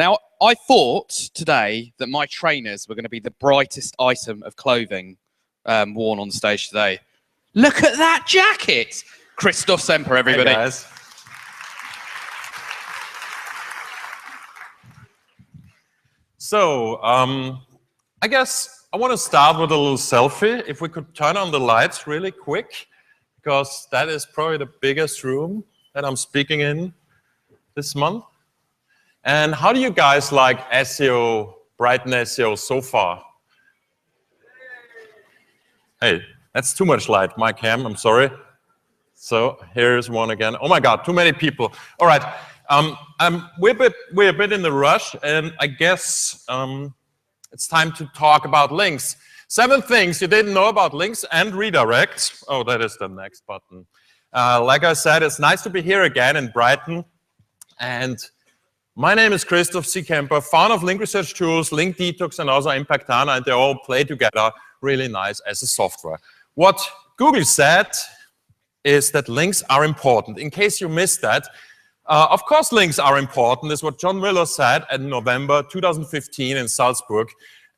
Now, I thought today that my trainers were going to be the brightest item of clothing worn on stage today. Look at that jacket! Christoph Cemper, everybody. Hey guys. So, I guess I want to start with a little selfie. If we could turn on the lights really quick, because that is probably the biggest room that I'm speaking in this month. And how do you guys like SEO, BrightonSEO so far? Hey, that's too much light, my cam, I'm sorry. So here's one again. Oh my God, too many people. All right, we're a bit in the rush, and I guess it's time to talk about links. 7 things you didn't know about links and redirects. Oh, that is the next button. Like I said, it's nice to be here again in Brighton. And my name is Christoph C, founder of link research tools, Link Detox, and also Impactana, and they all play together really nice as a software. What Google said is that links are important. In case you missed that, of course links are important. This is what John Miller said in November 2015 in Salzburg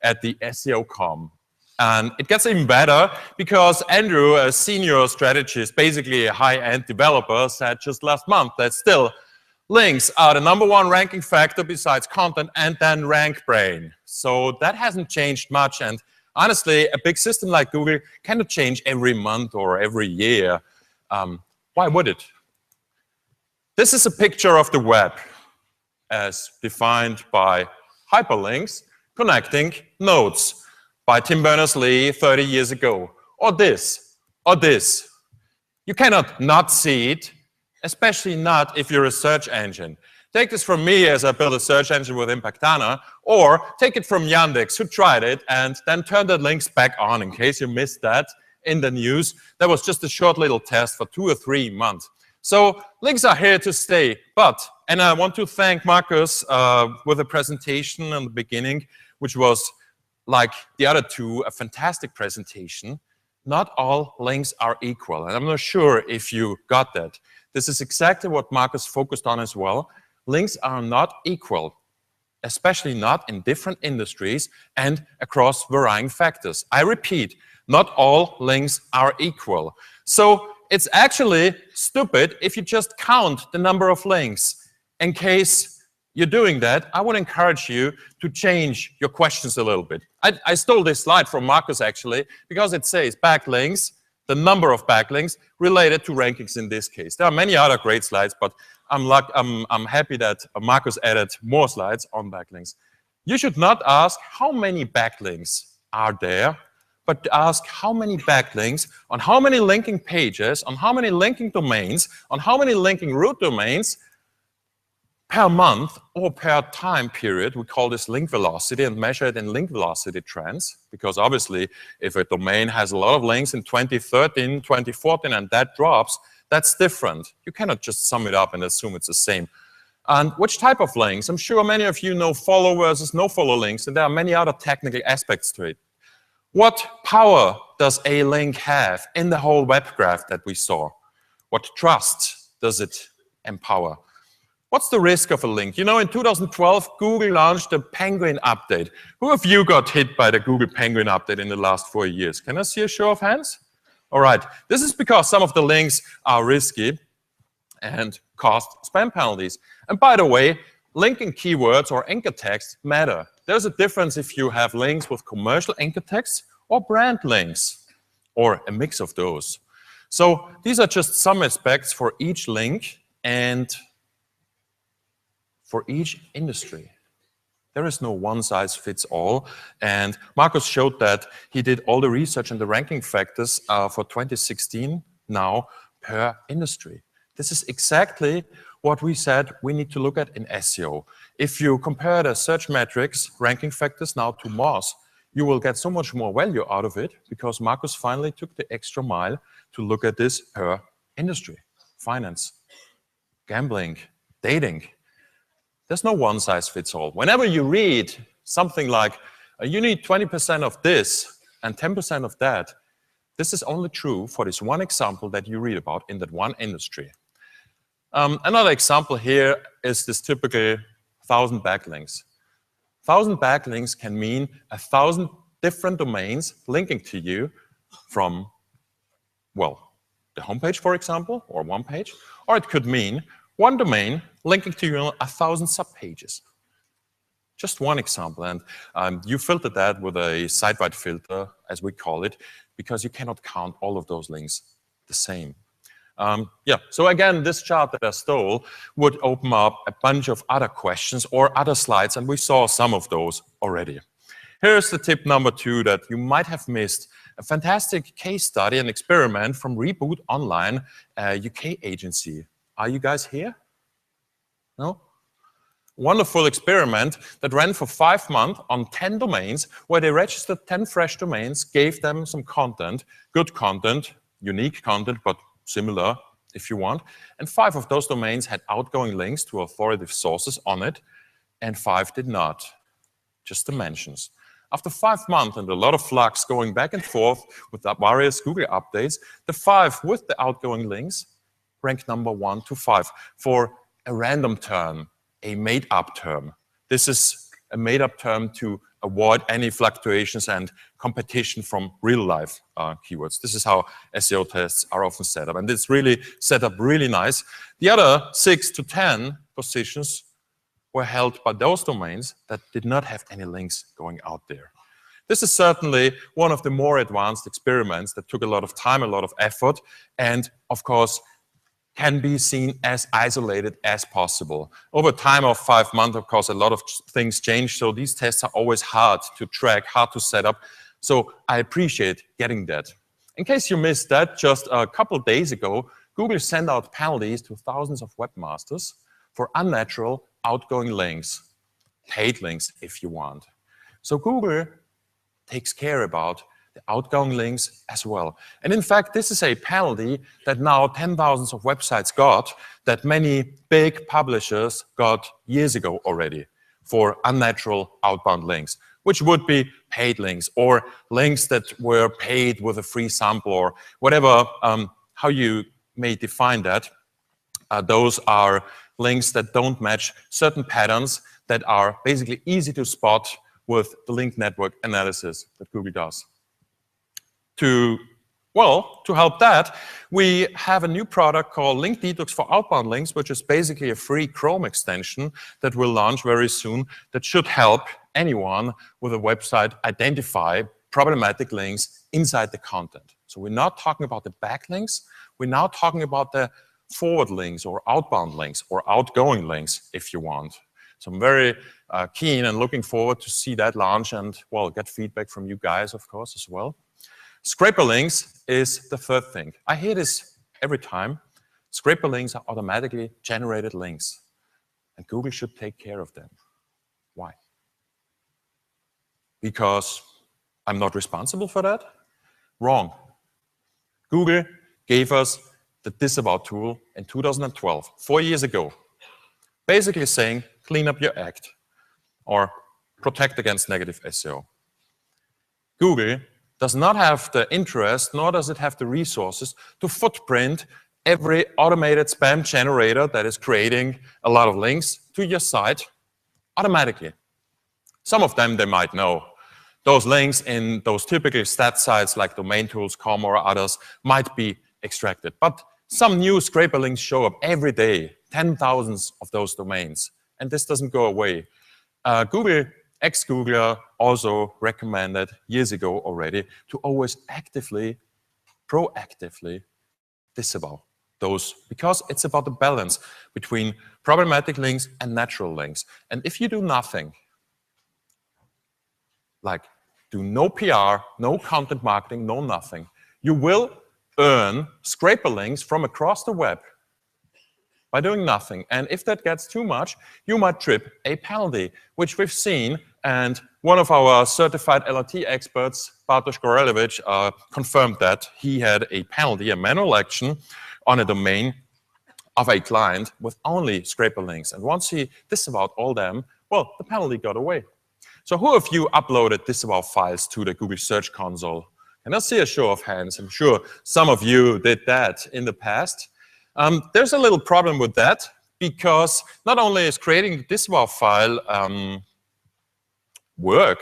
at the SEO.com. And it gets even better because Andrew, a senior strategist, basically a high-end developer, said just last month that still links are the #1 ranking factor besides content and then rank brain. So that hasn't changed much. And honestly, a big system like Google cannot change every month or every year. Why would it? This is a picture of the web as defined by hyperlinks connecting nodes by Tim Berners-Lee 30 years ago. Or this, or this. You cannot not see it, especially not if you're a search engine. Take this from me as I built a search engine with Impactana, or take it from Yandex, who tried it and then turned the links back on in case you missed that in the news. That was just a short little test for 2 or 3 months. So links are here to stay, and I want to thank Marcus with a presentation in the beginning, which was, like the other two, a fantastic presentation. Not all links are equal, and I'm not sure if you got that. This is exactly what Marcus focused on as well. Links are not equal, especially not in different industries and across varying factors. I repeat, not all links are equal. So it's actually stupid if you just count the number of links. In case you're doing that, I would encourage you to change your questions a little bit. I stole this slide from Marcus actually, because it says backlinks, the number of backlinks related to rankings in this case. There are many other great slides, but I'm happy that Marcus added more slides on backlinks. You should not ask how many backlinks are there, but ask how many backlinks on how many linking pages, on how many linking domains, on how many linking root domains per month or per time period. We call this link velocity and measure it in link velocity trends, because obviously if a domain has a lot of links in 2013, 2014, and that drops, that's different. You cannot just sum it up and assume it's the same. And which type of links? I'm sure many of you know follow versus no follow links, and there are many other technical aspects to it. What power does a link have in the whole web graph that we saw? What trust does it empower? What's the risk of a link? You know, in 2012, Google launched the Penguin update. Who of you got hit by the Google Penguin update in the last 4 years? Can I see a show of hands? All right. This is because some of the links are risky and cost spam penalties. And by the way, linking keywords or anchor text matter. There's a difference if you have links with commercial anchor text or brand links, or a mix of those. So these are just some aspects for each link and for each industry. There is no one-size-fits-all, and Marcus showed that he did all the research and the ranking factors for 2016 now per industry. This is exactly what we said we need to look at in SEO. If you compare the search metrics ranking factors now to Moz, you will get so much more value out of it, because Marcus finally took the extra mile to look at this per industry. Finance, gambling, dating. There's no one-size-fits-all. Whenever you read something like, you need 20% of this and 10% of that, this is only true for this one example that you read about in that one industry. Another example here is this typical 1,000 backlinks. 1,000 backlinks can mean 1,000 different domains linking to you from, well, the homepage, for example, or one page, or it could mean one domain linking to you on 1,000 subpages. Just one example, and you filtered that with a site-wide filter, as we call it, because you cannot count all of those links the same. Yeah, so again, this chart that I stole would open up a bunch of other questions or other slides, and we saw some of those already. Here's the tip number 2 that you might have missed. A fantastic case study, an experiment from Reboot Online, a UK agency. Are you guys here? No? Wonderful experiment that ran for 5 months on 10 domains, where they registered 10 fresh domains, gave them some content, good content, unique content, but similar if you want. And 5 of those domains had outgoing links to authoritative sources on it, and 5 did not. Just the mentions. After 5 months and a lot of flux going back and forth with the various Google updates, the 5 with the outgoing links ranked number 1 to 5 for a random term, a made-up term. This is a made-up term to avoid any fluctuations and competition from real-life keywords. This is how SEO tests are often set up, and it's really set up really nice. The other 6 to 10 positions were held by those domains that did not have any links going out there. This is certainly one of the more advanced experiments that took a lot of time, a lot of effort, and of course, can be seen as isolated as possible. Over time of 5 months, of course, a lot of things change, so these tests are always hard to track, hard to set up. So I appreciate getting that. In case you missed that, just a couple of days ago, Google sent out penalties to thousands of webmasters for unnatural outgoing links, paid links if you want. So Google takes care about the outgoing links as well. And in fact, this is a penalty that now 10,000 of websites got, that many big publishers got years ago already for unnatural outbound links, which would be paid links or links that were paid with a free sample or whatever, how you may define that. Those are links that don't match certain patterns that are basically easy to spot with the link network analysis that Google does. To help that, we have a new product called Link Detox for Outbound Links, which is basically a free Chrome extension that will launch very soon that should help anyone with a website identify problematic links inside the content. So we're not talking about the backlinks, we're now talking about the forward links or outbound links or outgoing links, if you want. So I'm very keen and looking forward to see that launch and, well, get feedback from you guys, of course, as well. Scraper links is the third thing. I hear this every time. Scraper links are automatically generated links, and Google should take care of them. Why? Because I'm not responsible for that? Wrong. Google gave us the disavow tool in 2012, 4 years ago, basically saying, clean up your act or protect against negative SEO. Google does not have the interest, nor does it have the resources to footprint every automated spam generator that is creating a lot of links to your site automatically. Some of them they might know. Those links in those typical stat sites like domaintools.com or others might be extracted. But some new scraper links show up every day, 10,000s of those domains, and this doesn't go away. Google, ex-Googler, also recommended years ago already to always actively, proactively disavow those, because it's about the balance between problematic links and natural links. And if you do nothing, like do no PR, no content marketing, no nothing, you will earn scraper links from across the web by doing nothing. And if that gets too much, you might trip a penalty, which we've seen. And one of our certified LRT experts, Bartosz Gorelewicz, confirmed that he had a penalty, a manual action on a domain of a client with only scraper links. And once he disavowed all them, well, the penalty got away. So who of you uploaded disavow files to the Google Search Console? And I'll see a show of hands. I'm sure some of you did that in the past. There's a little problem with that, because not only is creating the disavow file work,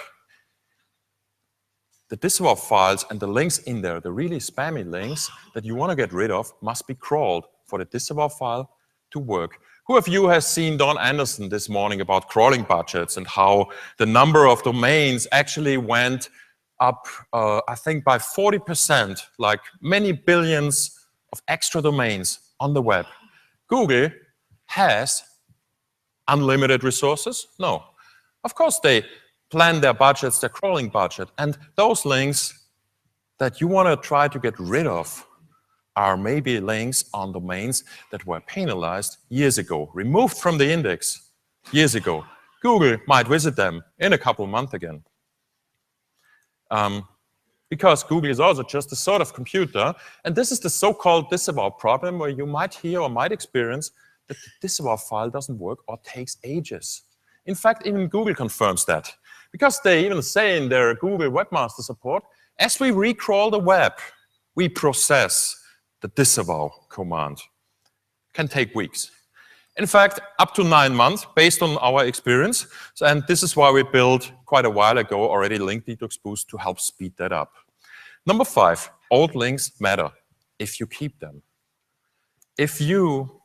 the disavow files and the links in there, the really spammy links that you want to get rid of, must be crawled for the disavow file to work. Who of you has seen Don Anderson this morning about crawling budgets and how the number of domains actually went up, I think, by 40%, like many billions of extra domains on the web? Google has unlimited resources? No. Of course they plan their budgets, their crawling budget, and those links that you want to try to get rid of are maybe links on domains that were penalized years ago, removed from the index years ago. Google might visit them in a couple of months again. Because Google is also just a sort of computer, and this is the so-called disavow problem, where you might hear or might experience that the disavow file doesn't work or takes ages. In fact, even Google confirms that, because they even say in their Google Webmaster Support, as we recrawl the web, we process the disavow command. Can take weeks. In fact, up to 9 months, based on our experience. And this is why we built quite a while ago already Link Detox Boost to help speed that up. Number 5, old links matter if you keep them. If you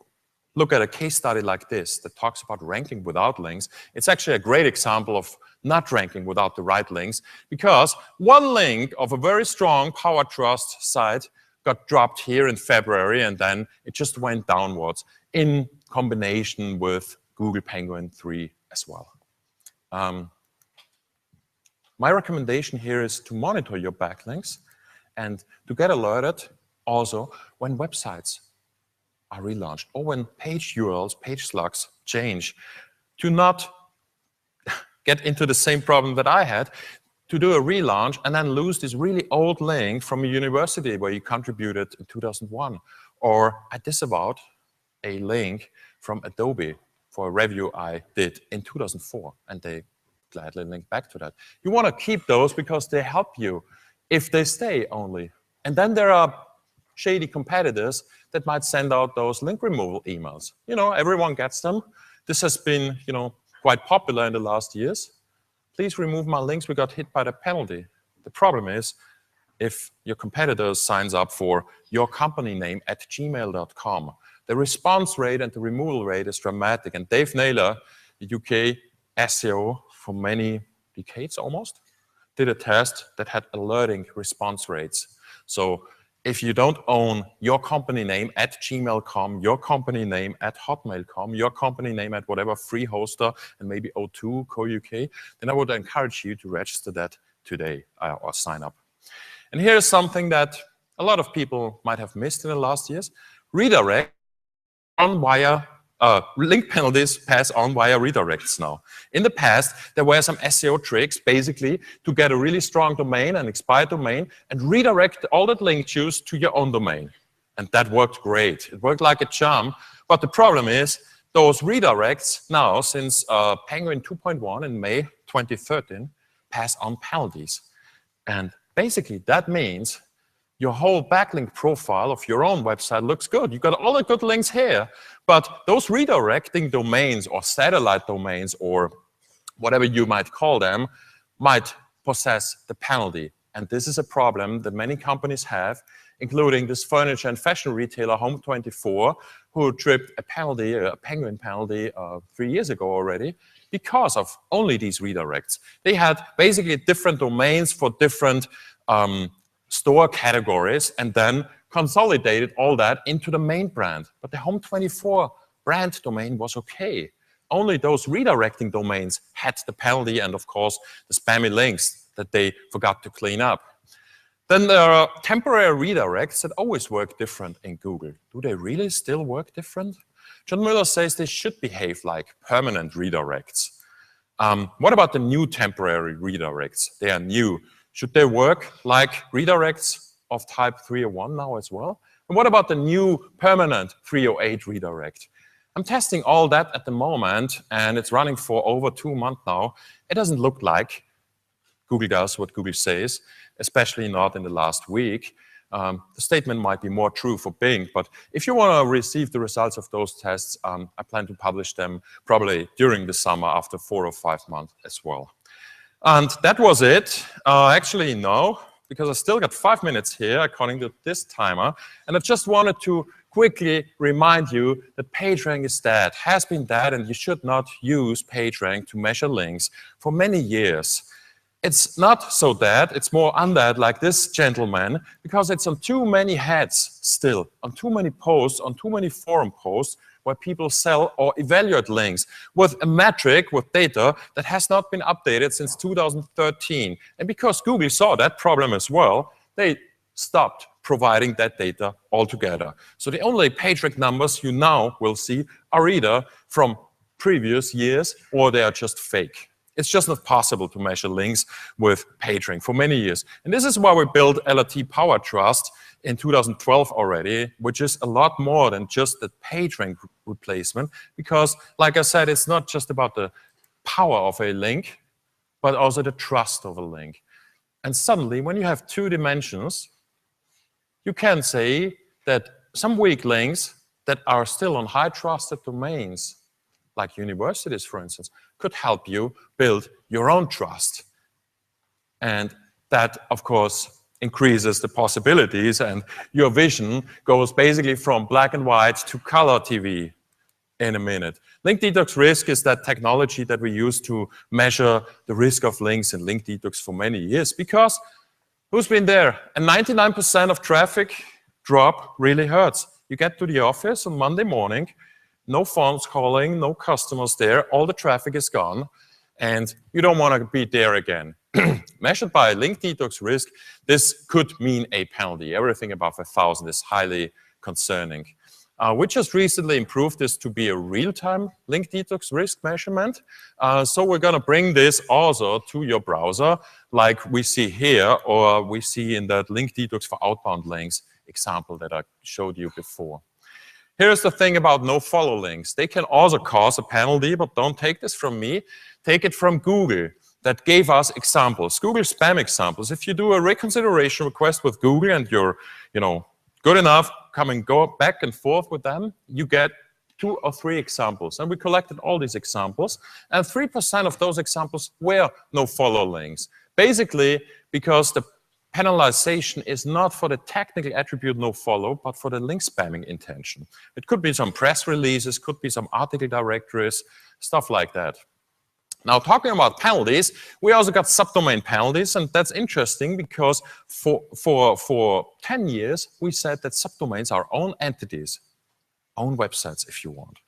look at a case study like this that talks about ranking without links, it's actually a great example of not ranking without the right links, because one link of a very strong Power Trust site got dropped here in February, and then it just went downwards in combination with Google Penguin 3 as well. My recommendation here is to monitor your backlinks and to get alerted also when websites are relaunched or when page URLs, page slugs change, to not get into the same problem that I had, to do a relaunch and then lose this really old link from a university where you contributed in 2001. Or I disavowed a link from Adobe for a review I did in 2004, and they gladly link back to that. You want to keep those because they help you if they stay only. And then there are shady competitors that might send out those link removal emails. You know, everyone gets them. This has been, you know, quite popular in the last years. Please remove my links, we got hit by the penalty. The problem is, if your competitor signs up for your company name at gmail.com, the response rate and the removal rate is dramatic. And Dave Naylor, the UK SEO for many decades almost, did a test that had alerting response rates. So if you don't own your company name at gmail.com, your company name at hotmail.com, your company name at whatever free hoster, and maybe O2, Co-UK, then I would encourage you to register that today or sign up. And here's something that a lot of people might have missed in the last years. Redirect on via link penalties pass on via redirects now. In the past, there were some SEO tricks, basically, to get a really strong domain, an expired domain, and redirect all that link juice to your own domain. And that worked great. It worked like a charm. But the problem is, those redirects now, since Penguin 2.1 in May 2013, pass on penalties. And basically, that means your whole backlink profile of your own website looks good. You've got all the good links here, but those redirecting domains or satellite domains or whatever you might call them might possess the penalty. And this is a problem that many companies have, including this furniture and fashion retailer Home24, who tripped a penalty, a Penguin penalty 3 years ago already, because of only these redirects. They had basically different domains for different store categories and then consolidated all that into the main brand. But the Home24 brand domain was okay. Only those redirecting domains had the penalty and, of course, the spammy links that they forgot to clean up. Then there are temporary redirects that always work different in Google. Do they really still work different? John Mueller says they should behave like permanent redirects. What about the new temporary redirects? They are new. Should they work like redirects of type 301 now as well? And what about the new permanent 308 redirect? I'm testing all that at the moment, and it's running for over 2 months now. It doesn't look like Google does what Google says, especially not in the last week. The statement might be more true for Bing, but if you want to receive the results of those tests, I plan to publish them probably during the summer after 4 or 5 months as well. And that was it. Actually, no, because I still got 5 minutes here according to this timer. And I just wanted to quickly remind you that PageRank is dead, has been dead, and you should not use PageRank to measure links for many years. It's not so dead, it's more undead like this gentleman, because it's on too many heads still, on too many posts, on too many forum posts where people sell or evaluate links with a metric, with data that has not been updated since 2013. And because Google saw that problem as well, they stopped providing that data altogether. So the only PageRank numbers you now will see are either from previous years or they are just fake. It's just not possible to measure links with PageRank for many years. And this is why we built LRT Power Trust in 2012 already, which is a lot more than just the PageRank replacement, because, like I said, it's not just about the power of a link, but also the trust of a link. And suddenly, when you have 2 dimensions, you can say that some weak links that are still on high trusted domains, like universities, for instance, could help you build your own trust. And that, of course, increases the possibilities, and your vision goes basically from black and white to color TV in a minute. Link detox risk is that technology that we use to measure the risk of links in link detox for many years, because who's been there? And 99% of traffic drop really hurts. You get to the office on Monday morning, no phones calling, no customers there, all the traffic is gone, and you don't want to be there again. Measured by link detox risk, this could mean a penalty. Everything above 1,000 is highly concerning. We just recently improved this to be a real-time link detox risk measurement. So we're going to bring this also to your browser, like we see here, or we see in that link detox for outbound links example that I showed you before. Here's the thing about no-follow links. They can also cause a penalty, but don't take this from me. Take it from Google that gave us examples, Google spam examples. If you do a reconsideration request with Google and you're good enough, come and go back and forth with them, you get 2 or 3 examples. And we collected all these examples, and 3% of those examples were no-follow links. Basically, because the penalization is not for the technical attribute no-follow, but for the link spamming intention. It could be some press releases, could be some article directories, stuff like that. Now, talking about penalties, we also got subdomain penalties, and that's interesting because for 10 years, we said that subdomains are own entities, own websites if you want.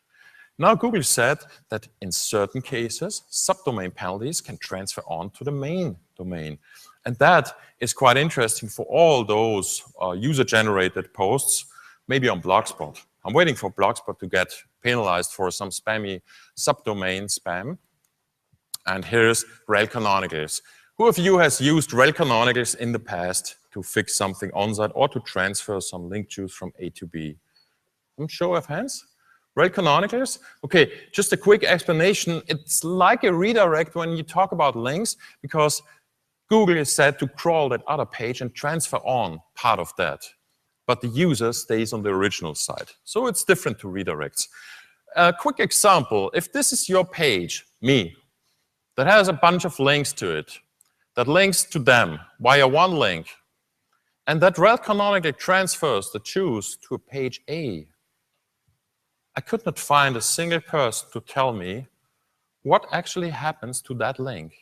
Now, Google said that in certain cases, subdomain penalties can transfer on to the main domain. And that is quite interesting for all those user-generated posts, maybe on Blogspot. I'm waiting for Blogspot to get penalized for some spammy subdomain spam. And here's rel canonicals. Who of you has used rel canonicals in the past to fix something on-site or to transfer some link juice from A to B? Show of hands. Rel canonicals? Okay, just a quick explanation. It's like a redirect when you talk about links, because Google is said to crawl that other page and transfer on part of that. But the user stays on the original site. So it's different to redirects. A quick example, if this is your page, me, that has a bunch of links to it, that links to them via one link, and that rel canonical transfers the juice to a page A, I could not find a single person to tell me what actually happens to that link.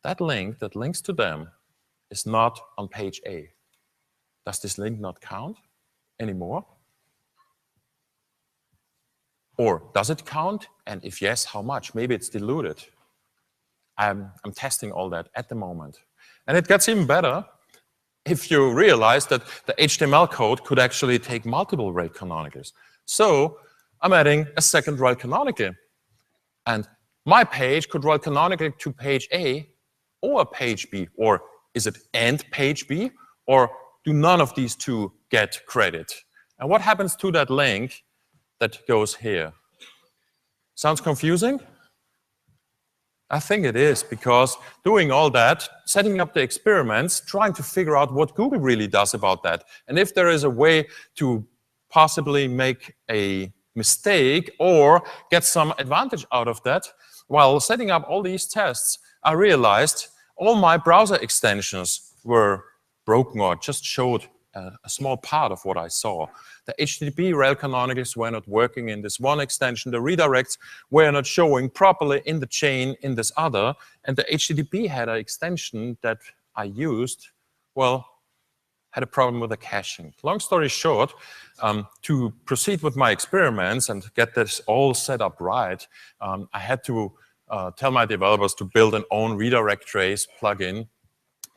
That link that links to them is not on page A. Does this link not count anymore? Or does it count? And if yes, how much? Maybe it's diluted. I'm testing all that at the moment. And it gets even better if you realize that the HTML code could actually take multiple rel canonicals. So I'm adding a second rel canonical. And my page could rel canonical to page A or page B. Or is it and page B? Or do none of these two get credit? And what happens to that link that goes here? Sounds confusing? I think it is, because doing all that, setting up the experiments, trying to figure out what Google really does about that, and if there is a way to possibly make a mistake or get some advantage out of that, while setting up all these tests, I realized all my browser extensions were broken or just showed a small part of what I saw. The HTTP rel canonicals were not working in this one extension. The redirects were not showing properly in the chain in this other. And the HTTP header extension that I used, well, had a problem with the caching. Long story short, to proceed with my experiments and get this all set up right, I had to tell my developers to build an own redirect trace plugin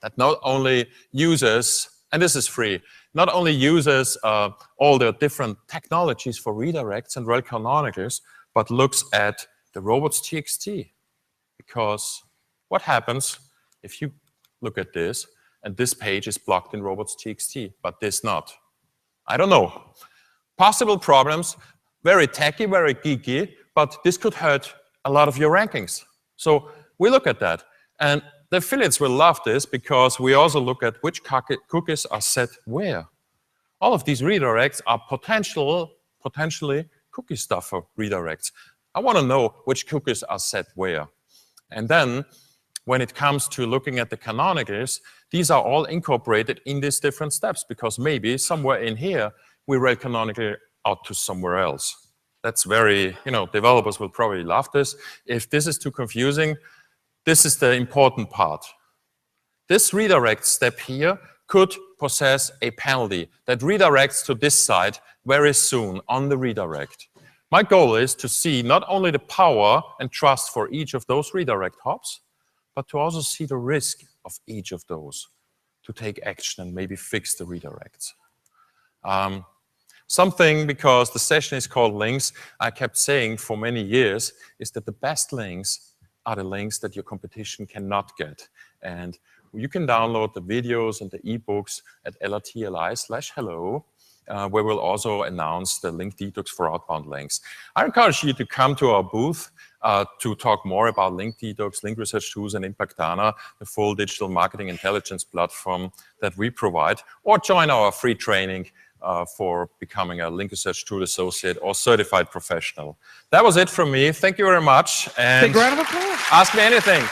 that not only uses, and this is free, not only uses all the different technologies for redirects and rel canonicals, but looks at the robots.txt. Because what happens if you look at this, and this page is blocked in robots.txt, but this not? I don't know. Possible problems, very techy, very geeky, but this could hurt a lot of your rankings. So we look at that. And the affiliates will love this, because we also look at which cookies are set where. All of these redirects are potentially cookie stuffer redirects. I want to know which cookies are set where. And then, when it comes to looking at the canonicals, these are all incorporated in these different steps, because maybe somewhere in here, we rel canonical out to somewhere else. That's very, developers will probably love this. If this is too confusing, this is the important part. This redirect step here could possess a penalty that redirects to this site very soon on the redirect. My goal is to see not only the power and trust for each of those redirect hops, but to also see the risk of each of those, to take action and maybe fix the redirects. Something, because the session is called links, I kept saying for many years, is that the best links are the links that your competition cannot get. And you can download the videos and the ebooks at lrtli/hello, where we'll also announce the link detox for outbound links. I encourage you to come to our booth to talk more about link detox, link research tools, and Impactana, the full digital marketing intelligence platform that we provide, or join our free training for becoming a link research tool associate or certified professional. That was it from me. Thank you very much. And big round of applause. Ask me anything.